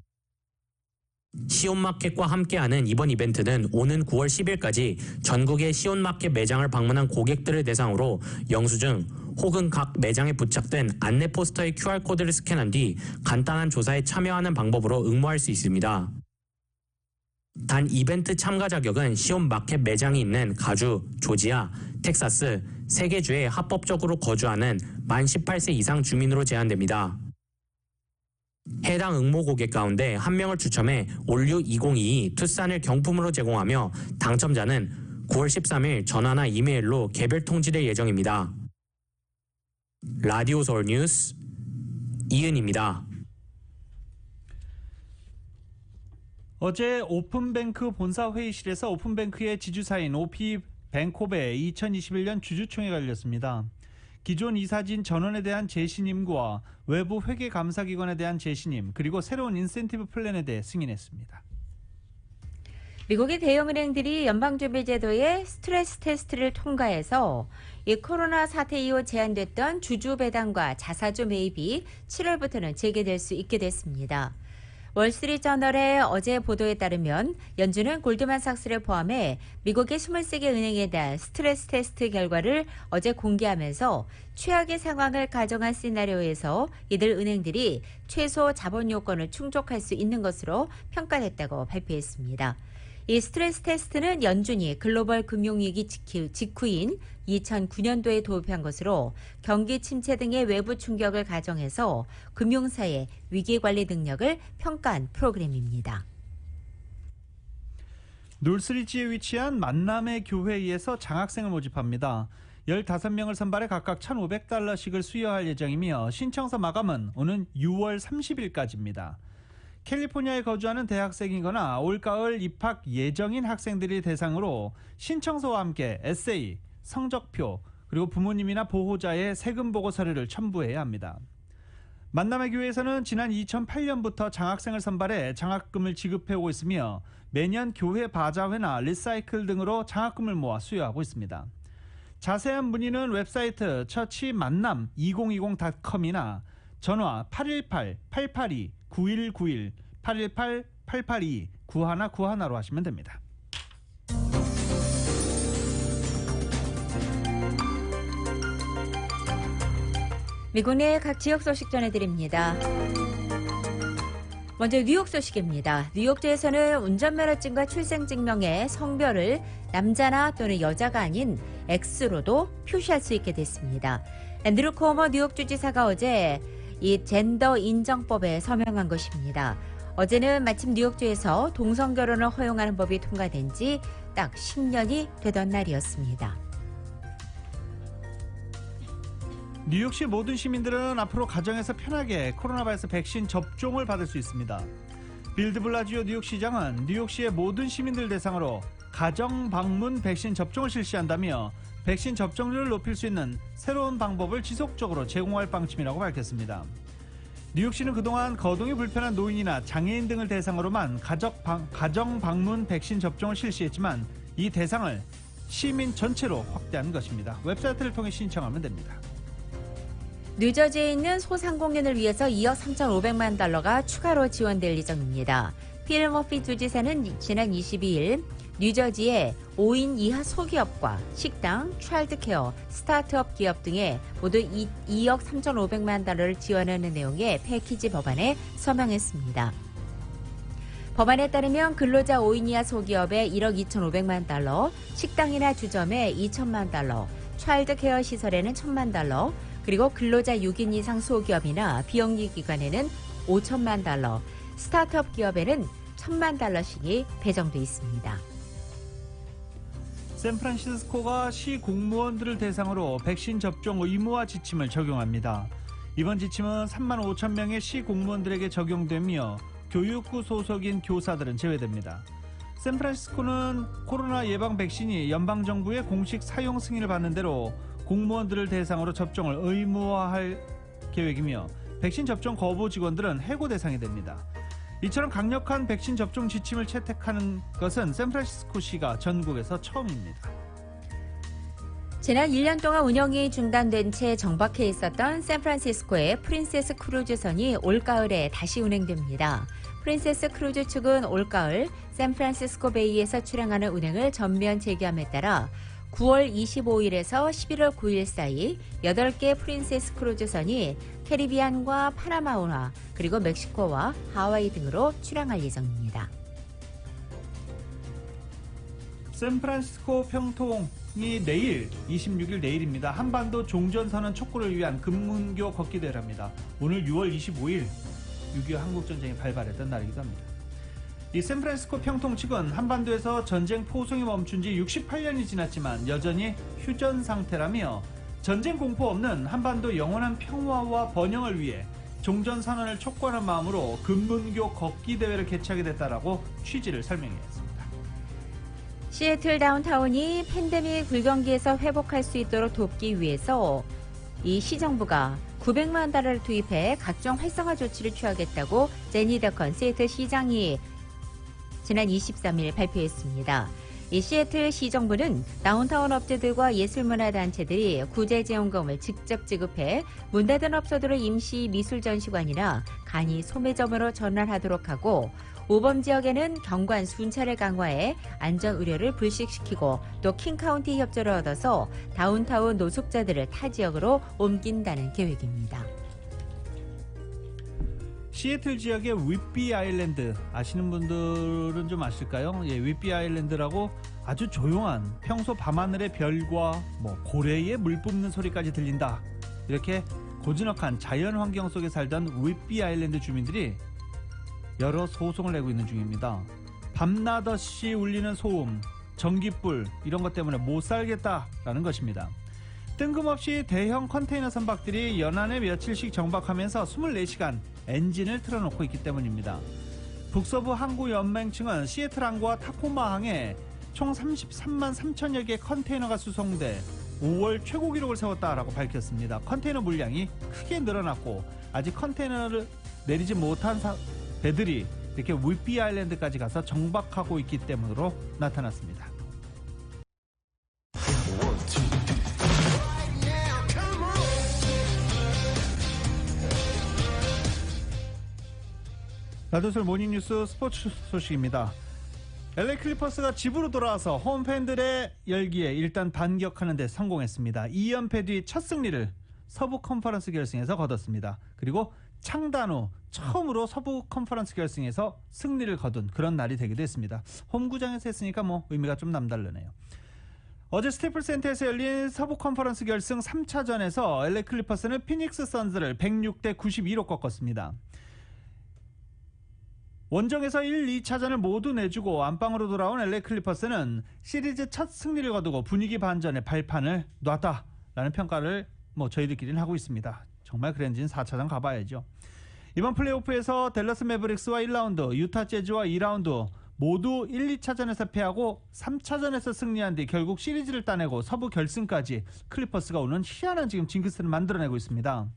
시온마켓과 함께하는 이번 이벤트는 오는 9월 10일까지 전국의 시온마켓 매장을 방문한 고객들을 대상으로 영수증 혹은 각 매장에 부착된 안내 포스터의 QR코드를 스캔한 뒤 간단한 조사에 참여하는 방법으로 응모할 수 있습니다. 단 이벤트 참가 자격은 시온마켓 매장이 있는 가주, 조지아, 텍사스 3개 주에 합법적으로 거주하는 만 18세 이상 주민으로 제한됩니다. 해당 응모 고객 가운데 1명을 추첨해 올류 2022 투싼을 경품으로 제공하며 당첨자는 9월 13일 전화나 이메일로 개별 통지될 예정입니다. 라디오 서울 뉴스 이은입니다. 어제 오픈뱅크 본사 회의실에서 오픈뱅크의 지주사인 OP뱅코베 2021년 주주총회가 열렸습니다. 기존 이사진 전원에 대한 재신임과 외부 회계감사기관에 대한 재신임, 그리고 새로운 인센티브 플랜에 대해 승인했습니다. 미국의 대형은행들이 연방준비제도의 스트레스 테스트를 통과해서 이 코로나 사태 이후 제한됐던 주주 배당과 자사주 매입이 7월부터는 재개될 수 있게 됐습니다. 월스트리트저널의 어제 보도에 따르면 연준은 골드만삭스를 포함해 미국의 23개 은행에 대한 스트레스 테스트 결과를 어제 공개하면서 최악의 상황을 가정한 시나리오에서 이들 은행들이 최소 자본 요건을 충족할 수 있는 것으로 평가됐다고 발표했습니다. 이 스트레스 테스트는 연준이 글로벌 금융위기 직후인 2009년도에 도입한 것으로 경기 침체 등의 외부 충격을 가정해서 금융사의 위기관리 능력을 평가한 프로그램입니다. 놀스리지에 위치한 만남의 교회에서 장학생을 모집합니다. 15명을 선발해 각각 $1,500씩을 수여할 예정이며 신청서 마감은 오는 6월 30일까지입니다. 캘리포니아에 거주하는 대학생이거나 올가을 입학 예정인 학생들이 대상으로 신청서와 함께 에세이, 성적표, 그리고 부모님이나 보호자의 세금 보고 서류를 첨부해야 합니다. 만남의 교회에서는 지난 2008년부터 장학생을 선발해 장학금을 지급해오고 있으며 매년 교회 바자회나 리사이클 등으로 장학금을 모아 수여하고 있습니다. 자세한 문의는 웹사이트 처치만남2020.com이나 전화 818-882-9191, 818-882-9191로 하시면 됩니다. 미국 내 각 지역 소식 전해드립니다. 먼저 뉴욕 소식입니다. 뉴욕주에서는 운전면허증과 출생증명에 성별을 남자나 또는 여자가 아닌 X로도 표시할 수 있게 됐습니다. 앤드루 쿠오모 뉴욕주 지사가 어제 이 젠더 인정법에 서명한 것입니다. 어제는 마침 뉴욕주에서 동성결혼을 허용하는 법이 통과된 지 딱 10년이 되던 날이었습니다. 뉴욕시 모든 시민들은 앞으로 가정에서 편하게 코로나 바이러스 백신 접종을 받을 수 있습니다. 빌 드 블라지오 뉴욕시장은 뉴욕시의 모든 시민들 대상으로 가정 방문 백신 접종을 실시한다며 백신 접종률을 높일 수 있는 새로운 방법을 지속적으로 제공할 방침이라고 밝혔습니다. 뉴욕시는 그동안 거동이 불편한 노인이나 장애인 등을 대상으로만 가정 방문 백신 접종을 실시했지만 이 대상을 시민 전체로 확대한 것입니다. 웹사이트를 통해 신청하면 됩니다. 뉴저지에 있는 소상공인을 위해서 2억 3,500만 달러가 추가로 지원될 예정입니다. 필 머피 주지사는 지난 22일 뉴저지의 5인 이하 소기업과 식당, 차일드케어, 스타트업 기업 등에 모두 2억 3,500만 달러를 지원하는 내용의 패키지 법안에 서명했습니다. 법안에 따르면 근로자 5인 이하 소기업에 1억 2,500만 달러, 식당이나 주점에 2천만 달러, 차일드케어 시설에는 1,000만 달러, 그리고 근로자 6인 이상 소기업이나 비영리 기관에는 5천만 달러, 스타트업 기업에는 1,000만 달러씩이 배정돼 있습니다. 샌프란시스코가 시 공무원들을 대상으로 백신 접종 의무화 지침을 적용합니다. 이번 지침은 3만 5천 명의 시 공무원들에게 적용되며 교육부 소속인 교사들은 제외됩니다. 샌프란시스코는 코로나 예방 백신이 연방정부의 공식 사용 승인을 받는 대로 공무원들을 대상으로 접종을 의무화할 계획이며 백신 접종 거부 직원들은 해고 대상이 됩니다. 이처럼 강력한 백신 접종 지침을 채택하는 것은 샌프란시스코시가 전국에서 처음입니다. 지난 1년 동안 운영이 중단된 채 정박해 있었던 샌프란시스코의 프린세스 크루즈선이 올가을에 다시 운행됩니다. 프린세스 크루즈 측은 올가을 샌프란시스코 베이에서 출항하는 운행을 전면 재개함에 따라 9월 25일에서 11월 9일 사이 8개 프린세스 크루즈선이 캐리비안과 파나마운화 그리고 멕시코와 하와이 등으로 출항할 예정입니다. 샌프란시스코 평통이 내일 26일 내일입니다. 한반도 종전선언 촉구를 위한 금문교 걷기 대회를 합니다. 오늘 6월 25일 6.25 한국전쟁이 발발했던 날이기도 합니다. 이 샌프란시스코 평통 측은 한반도에서 전쟁 포성이 멈춘 지 68년이 지났지만 여전히 휴전 상태라며 전쟁 공포 없는 한반도 영원한 평화와 번영을 위해 종전선언을 촉구하는 마음으로 금문교 걷기 대회를 개최하게 됐다라고 취지를 설명했습니다. 시애틀 다운타운이 팬데믹 불경기에서 회복할 수 있도록 돕기 위해서 이 시정부가 900만 달러를 투입해 각종 활성화 조치를 취하겠다고 제니 더컨 시애틀 시장이 지난 23일 발표했습니다. 이 시애틀 시정부는 다운타운 업체들과 예술문화단체들이 구제지원금을 직접 지급해 문 닫은 업소들을 임시 미술전시관이나 간이 소매점으로 전환하도록 하고 오범 지역에는 경관 순찰을 강화해 안전 우려를 불식시키고 또 킹카운티 협조를 얻어서 다운타운 노숙자들을 타 지역으로 옮긴다는 계획입니다. 시애틀 지역의 윗비 아일랜드 아시는 분들은 좀 아실까요? 예, 윗비 아일랜드라고 아주 조용한 평소 밤하늘의 별과 고래의 물 뿜는 소리까지 들린다. 이렇게 고즈넉한 자연 환경 속에 살던 윗비 아일랜드 주민들이 여러 소송을 내고 있는 중입니다. 밤낮없이 울리는 소음, 전기불 이런 것 때문에 못 살겠다라는 것입니다. 뜬금없이 대형 컨테이너 선박들이 연안에 며칠씩 정박하면서 24시간 엔진을 틀어놓고 있기 때문입니다. 북서부 항구 연맹층은 시애틀 항구와 타코마 항에 총 33만 3천여 개의 컨테이너가 수송돼 5월 최고 기록을 세웠다라고 밝혔습니다. 컨테이너 물량이 크게 늘어났고 아직 컨테이너를 내리지 못한 배들이 이렇게 윗비 아일랜드까지 가서 정박하고 있기 때문으로 나타났습니다. 라디오솔 모닝뉴스 스포츠 소식입니다. LA 클리퍼스가 집으로 돌아와서 홈팬들의 열기에 일단 반격하는 데 성공했습니다. 2연패 뒤 첫 승리를 서부 컨퍼런스 결승에서 거뒀습니다. 그리고 창단 후 처음으로 서부 컨퍼런스 결승에서 승리를 거둔 그런 날이 되기도 했습니다. 홈구장에서 했으니까 의미가 좀 남다르네요. 어제 스태플 센터에서 열린 서부 컨퍼런스 결승 3차전에서 LA 클리퍼스는 피닉스 선즈를 106대 92로 꺾었습니다. 원정에서 1, 2차전을 모두 내주고 안방으로 돌아온 LA 클리퍼스는 시리즈 첫 승리를 거두고 분위기 반전에 발판을 놨다라는 평가를 저희들끼리는 하고 있습니다. 정말 그랬는지는 4차전 가봐야죠. 이번 플레이오프에서 댈러스 매버릭스와 1라운드, 유타 재즈와 2라운드 모두 1, 2차전에서 패하고 3차전에서 승리한 뒤 결국 시리즈를 따내고 서부 결승까지 클리퍼스가 오는 희한한 지금 징크스를 만들어내고 있습니다.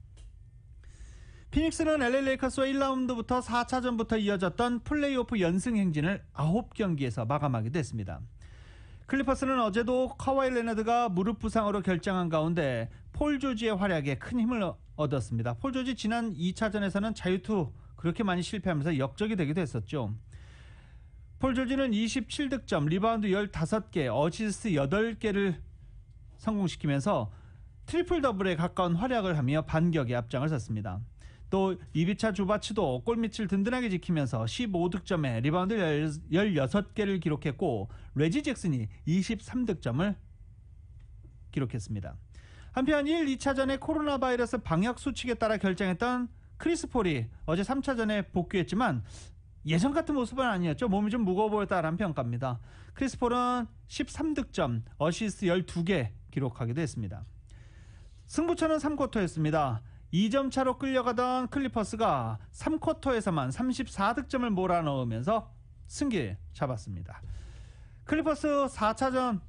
피닉스는 LA 레이커스와 1라운드부터 4차전부터 이어졌던 플레이오프 연승 행진을 9경기에서 마감하기도 했습니다. 클리퍼스는 어제도 카와이 레너드가 무릎 부상으로 결장한 가운데 폴 조지의 활약에 큰 힘을 얻었습니다. 폴 조지 지난 2차전에서는 자유투 그렇게 많이 실패하면서 역적이 되기도 했었죠. 폴 조지는 27득점, 리바운드 15개, 어시스트 8개를 성공시키면서 트리플 더블에 가까운 활약을 하며 반격에 앞장을 섰습니다. 또 이비차 주바츠도 골밑을 든든하게 지키면서 15득점에 리바운드 16개를 기록했고 레지 잭슨이 23득점을 기록했습니다. 한편 1, 2차전에 코로나 바이러스 방역 수칙에 따라 결정했던 크리스 폴이 어제 3차전에 복귀했지만 예전 같은 모습은 아니었죠. 몸이 좀 무거워 보였다라는 평가입니다. 크리스 폴은 13득점, 어시스트 12개 기록하기도 했습니다. 승부처는 3쿼터였습니다. 2점 차로 끌려가던 클리퍼스가 3쿼터에서만 34득점을 몰아넣으면서 승기를 잡았습니다. 클리퍼스 4차전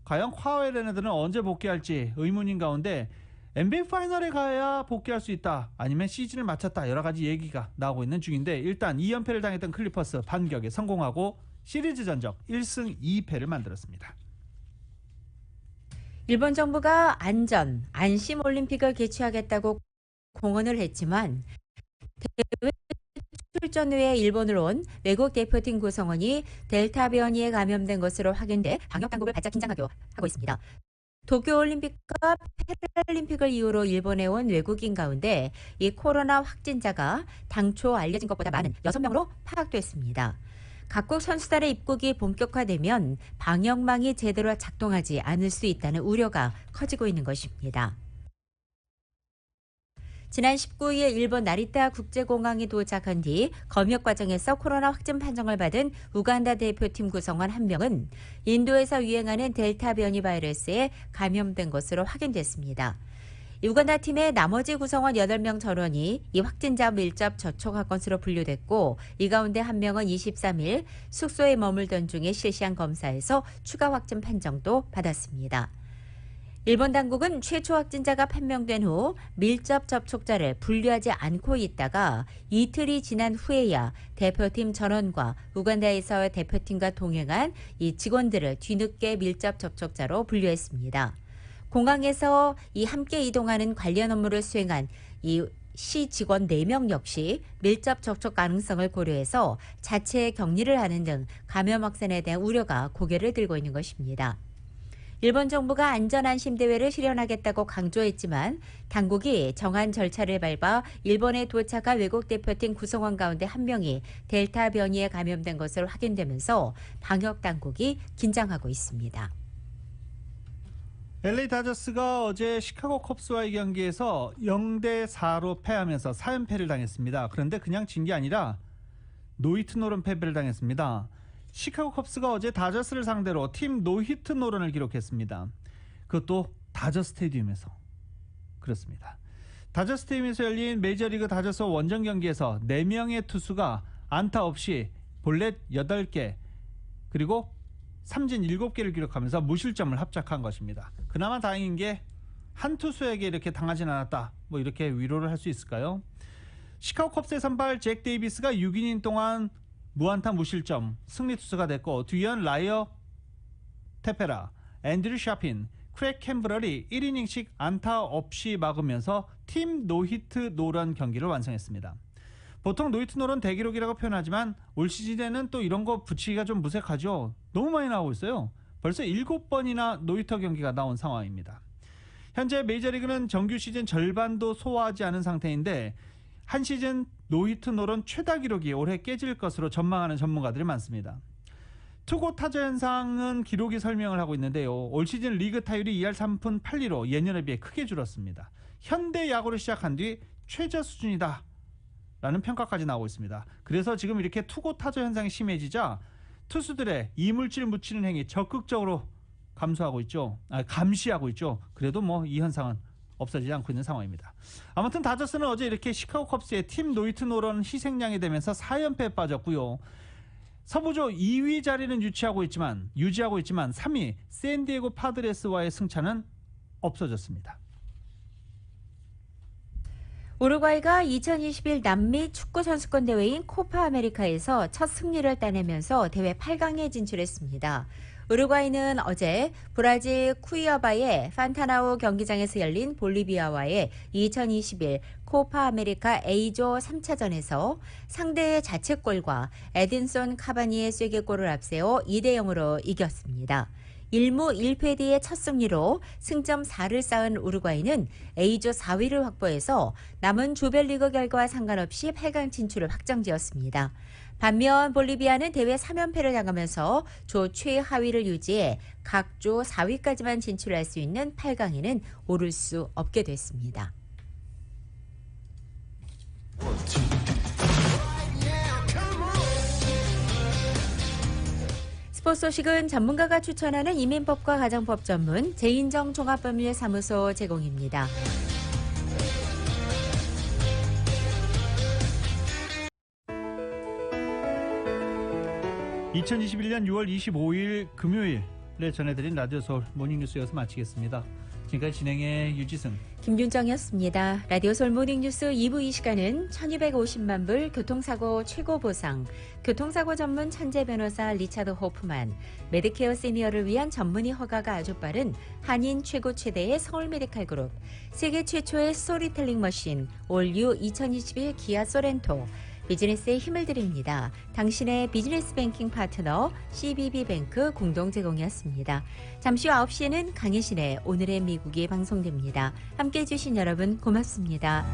과연 카와이 레너드는 언제 복귀할지 의문인 가운데 NBA 파이널에 가야 복귀할 수 있다 아니면 시즌을 마쳤다 여러 가지 얘기가 나오고 있는 중인데 일단 2연패를 당했던 클리퍼스 반격에 성공하고 시리즈 전적 1승 2패를 만들었습니다. 일본 정부가 안심 올림픽을 개최하겠다고 공언을 했지만 대회 출전 후에 일본을 온 외국 대표팀 구성원이 델타 변이에 감염된 것으로 확인돼 방역 당국을 바짝 긴장하고 있습니다. 도쿄올림픽과 패럴림픽을 이유로 일본에 온 외국인 가운데 이 코로나 확진자가 당초 알려진 것보다 많은 6명으로 파악됐습니다. 각국 선수단의 입국이 본격화되면 방역망이 제대로 작동하지 않을 수 있다는 우려가 커지고 있는 것입니다. 지난 19일 일본 나리타 국제공항에 도착한 뒤 검역 과정에서 코로나 확진 판정을 받은 우간다 대표팀 구성원 1명은 인도에서 유행하는 델타 변이 바이러스에 감염된 것으로 확인됐습니다. 우간다 팀의 나머지 구성원 8명 전원이 이 확진자 밀접 접촉한 것으로 분류됐고 이 가운데 1명은 23일 숙소에 머물던 중에 실시한 검사에서 추가 확진 판정도 받았습니다. 일본 당국은 최초 확진자가 판명된 후 밀접 접촉자를 분류하지 않고 있다가 이틀이 지난 후에야 대표팀 전원과 우간다에서의 대표팀과 동행한 이 직원들을 뒤늦게 밀접 접촉자로 분류했습니다. 공항에서 이 함께 이동하는 관련 업무를 수행한 이 시 직원 4명 역시 밀접 접촉 가능성을 고려해서 자체 격리를 하는 등 감염 확산에 대한 우려가 고개를 들고 있는 것입니다. 일본 정부가 안전안심 대회를 실현하겠다고 강조했지만 당국이 정한 절차를 밟아 일본에 도착한 외국 대표팀 구성원 가운데 한 명이 델타 변이에 감염된 것으로 확인되면서 방역 당국이 긴장하고 있습니다. LA 다저스가 어제 시카고 컵스와의 경기에서 0대4로 패하면서 4연패를 당했습니다. 그런데 그냥 진 게 아니라 노히트 노런 패배를 당했습니다. 시카고 컵스가 어제 다저스를 상대로 팀 노히트 노런을 기록했습니다. 그것도 다저 스테디움에서. 그렇습니다. 다저 스테디움에서 열린 메이저리그 다저스 원정 경기에서 4명의 투수가 안타 없이 볼넷 8개 그리고 삼진 7개를 기록하면서 무실점을 합작한 것입니다. 그나마 다행인 게 한 투수에게 이렇게 당하진 않았다. 뭐 이렇게 위로를 할 수 있을까요? 시카고 컵스의 선발 잭 데이비스가 6이닝 동안 무안타 무실점 승리 투수가 됐고 뒤이은 라이어 테페라, 앤드류 샤핀, 크랙 캠브럴이 1이닝씩 안타 없이 막으면서 팀 노히트 노런 경기를 완성했습니다. 보통 노히트 노런 대기록이라고 표현하지만 올 시즌에는 또 이런 거 붙이기가 좀 무색하죠. 너무 많이 나오고 있어요. 벌써 7번이나 노히터 경기가 나온 상황입니다. 현재 메이저리그는 정규 시즌 절반도 소화하지 않은 상태인데 한 시즌 노히트 노런 최다 기록이 올해 깨질 것으로 전망하는 전문가들이 많습니다. 투고 타자 현상은 기록이 설명을 하고 있는데요. 올 시즌 리그 타율이 2할 3푼 8리로 예년에 비해 크게 줄었습니다. 현대 야구를 시작한 뒤 최저 수준이다 라는 평가까지 나오고 있습니다. 그래서 지금 이렇게 투고 타자 현상이 심해지자 투수들의 이물질 묻히는 행위 적극적으로 감시하고 있죠. 그래도 뭐 이 현상은 없어지지 않고 있는 상황입니다. 아무튼 다저스는 어제 이렇게 시카고 컵스의 팀 노히트 노런 희생양이 되면서 4연패에 빠졌고요. 서부조 2위 자리는 유지하고 있지만 3위 샌디에고 파드레스와의 승차는 없어졌습니다. 우루과이가 2021 남미 축구 선수권 대회인 코파 아메리카에서 첫 승리를 따내면서 대회 8강에 진출했습니다. 우루과이는 어제 브라질 쿠이아바의 판타나우 경기장에서 열린 볼리비아와의 2021 코파 아메리카 A조 3차전에서 상대의 자책골과 에딘손 카바니의 쐐기골을 앞세워 2대0으로 이겼습니다. 1무 1패 뒤의 첫 승리로 승점 4를 쌓은 우루과이는 A조 4위를 확보해서 남은 조별리그 결과와 상관없이 8강 진출을 확정지었습니다. 반면 볼리비아는 대회 3연패를 당하면서 조 최하위를 유지해 각 조 4위까지만 진출할 수 있는 8강에는 오를 수 없게 됐습니다. 스포츠 소식은 전문가가 추천하는 이민법과 가정법 전문 제인정 종합법률사무소 제공입니다. (2021년 6월 25일) 금요일에 전해드린 라디오 서울 모닝뉴스 여기서 마치겠습니다. 지금까지 진행의 유지승, 김윤정이었습니다. 라디오 서울 모닝뉴스 2부 이 시간은 1250만 불 교통사고 최고 보상, 교통사고 전문 천재 변호사 리차드 호프만, 메디케어 시니어를 위한 전문의 허가가 아주 빠른 한인 최고 최대의 서울 메디칼 그룹, 세계 최초의 스토리텔링 머신 올유 2021 기아 소렌토, 비즈니스에 힘을 드립니다. 당신의 비즈니스 뱅킹 파트너 CBB뱅크 공동 제공이었습니다. 잠시 후 9시에는 강혜신의 오늘의 미국이 방송됩니다. 함께해 주신 여러분 고맙습니다.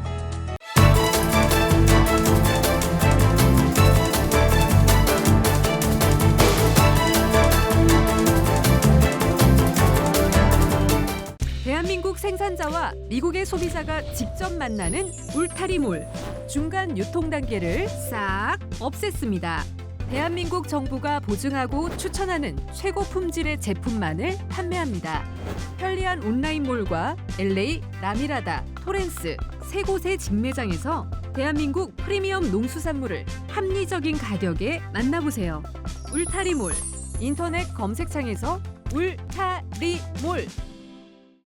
대한민국 생산자와 미국의 소비자가 직접 만나는 울타리몰. 중간 유통 단계를 싹 없앴습니다. 대한민국 정부가 보증하고 추천하는 최고 품질의 제품만을 판매합니다. 편리한 온라인몰과 LA, 라미라다, 토렌스 세 곳의 직매장에서 대한민국 프리미엄 농수산물을 합리적인 가격에 만나보세요. 울타리몰. 인터넷 검색창에서 울타리몰